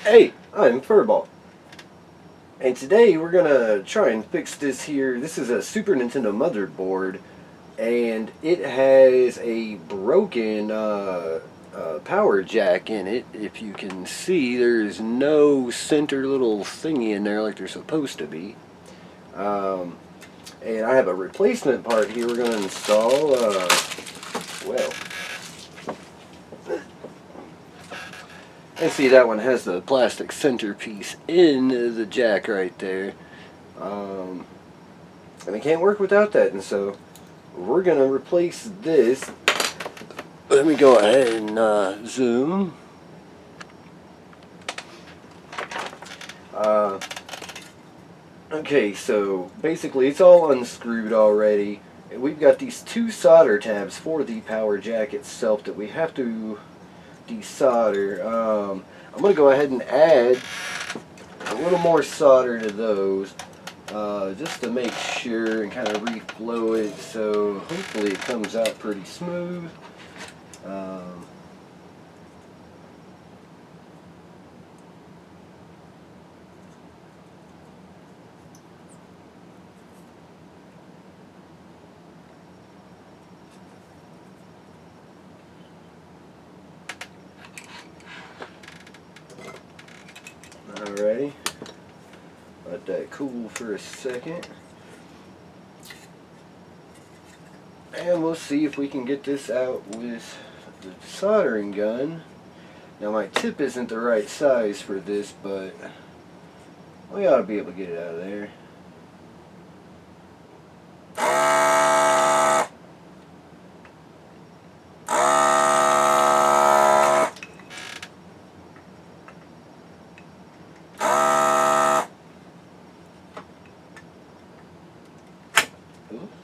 Hey, I'm Furball, and today we're gonna try and fix this here. This is a Super Nintendo motherboard, and it has a broken power jack in it. If you can see, there's no center little thingy in there like there's supposed to be. Um, and I have a replacement part here we're gonna install. Well, and see, that one has the plastic centerpiece in the jack right there. Um, and it can't work without that, and so we're going to replace this. Let me go ahead and zoom. Uh, okay, so basically it's all unscrewed already. And we've got these two solder tabs for the power jack itself that we have to desolder. I'm going to go ahead and add a little more solder to those just to make sure and kind of reflow it, so hopefully it comes out pretty smooth. Alrighty, let that cool for a second. And we'll see if we can get this out with the soldering gun. Now my tip isn't the right size for this, but we ought to be able to get it out of there. Oops.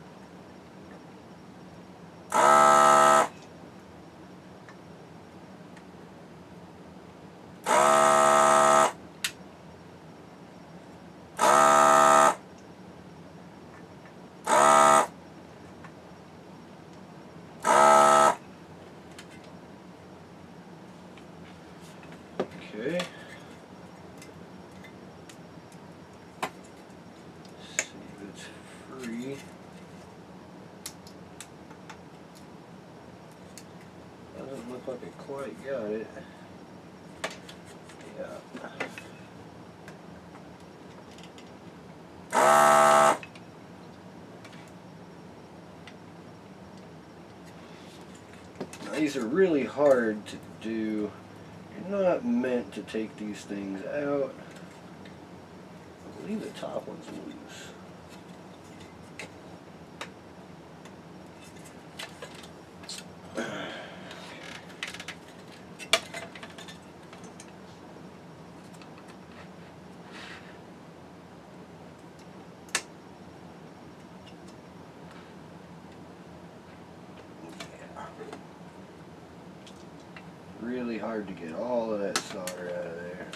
Okay. Let's see if it's free. Doesn't look like it quite got it. Yeah. Now, these are really hard to do. You're not meant to take these things out. I believe the top one's loose. Really hard to get all of that solder out of there.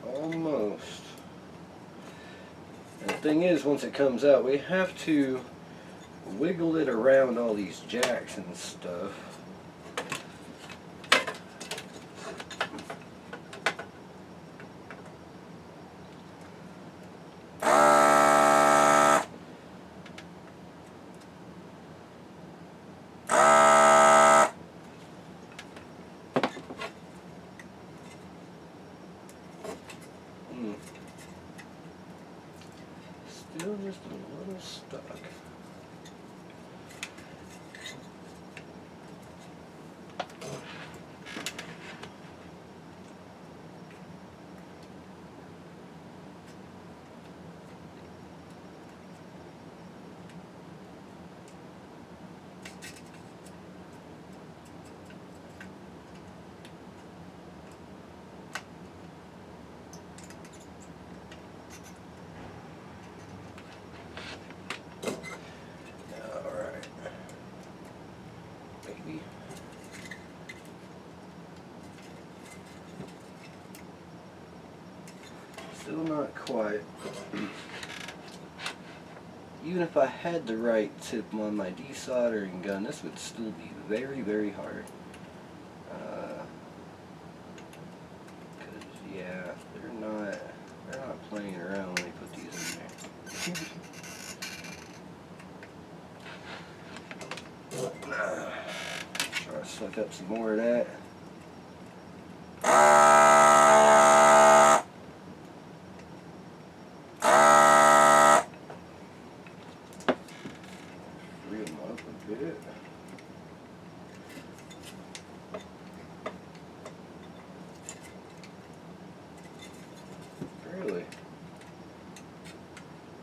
Almost. And the thing is, once it comes out, we have to wiggle it around all these jacks and stuff. Still just a little stuck. Still not quite. Even if I had the right tip on my desoldering gun, this would still be very, very hard. Cause yeah, they're not playing around when they put these in there. Try to suck up some more of that. Free them up a bit. Really?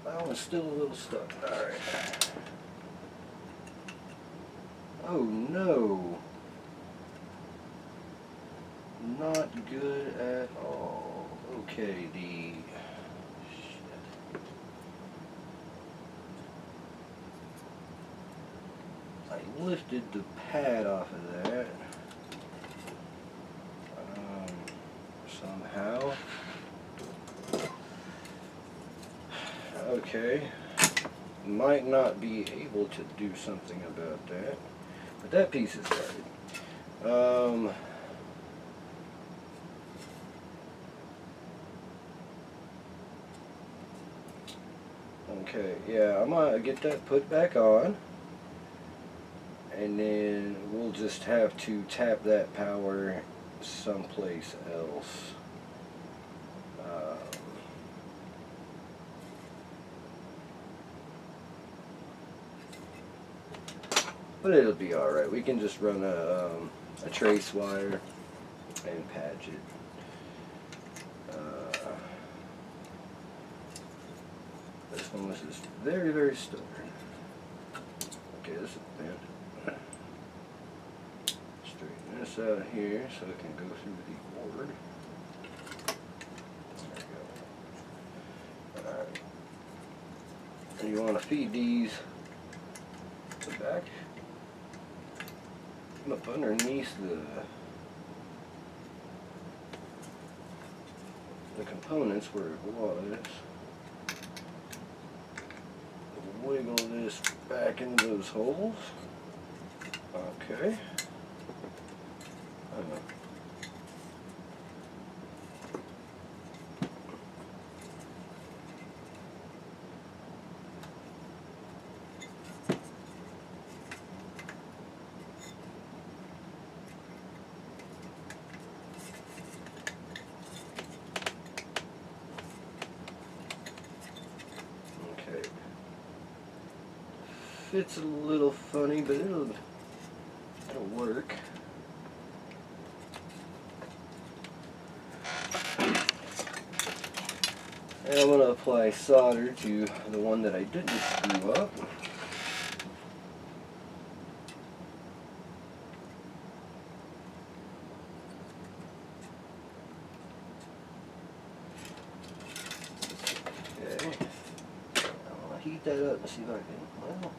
That one's still a little stuck. Alright. Oh no. Not good at all. Okay, I lifted the pad off of that somehow. Okay, might not be able to do something about that, but that piece is started. Okay, yeah, I'm gonna get that put back on, and then we'll just have to tap that power someplace else. But it'll be alright. We can just run a trace wire and patch it. This one was just very, very stubborn. Okay, this is bent. Straighten this out of here so it can go through the board. There we go. Alright. And you want to feed these to the back. Up underneath the components where it was. Wiggle this back into those holes. Okay. Fits a little funny, but it'll work. And I'm going to apply solder to the one that I didn't screw up. Okay. I'm going to heat that up and see if I can, well,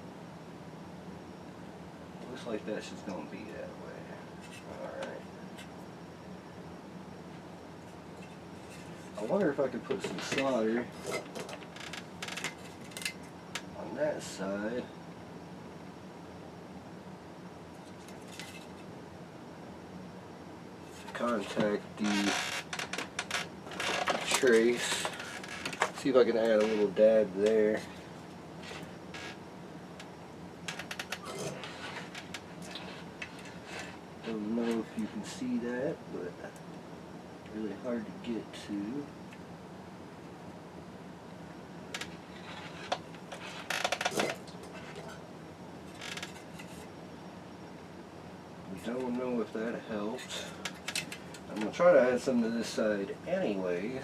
looks like that's just going to be that way. Alright. I wonder if I could put some solder on that side. To contact the trace. See if I can add a little dab there. Don't know if you can see that, but really hard to get to. Don't know if that helped. I'm going to try to add some to this side anyways.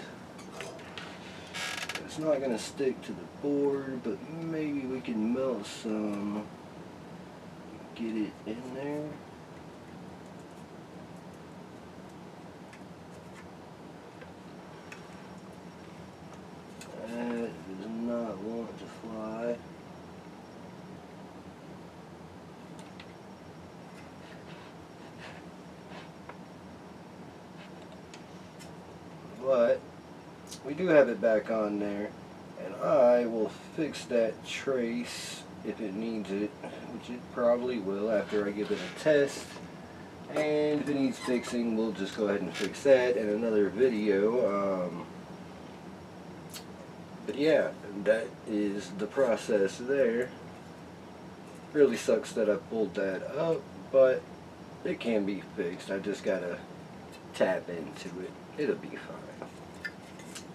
It's not going to stick to the board, but maybe we can melt some, get it in there. That does not want to fly. But we do have it back on there, and I will fix that trace if it needs it, which it probably will after I give it a test. And if it needs fixing, we'll just go ahead and fix that in another video. But yeah, that is the process there. Really sucks that I pulled that up, but it can be fixed. I just gotta tap into it. It'll be fine.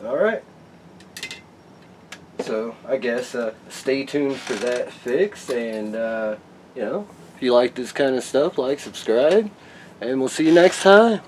Alright. So, I guess stay tuned for that fix, and you know, if you like this kind of stuff, like, subscribe, and we'll see you next time.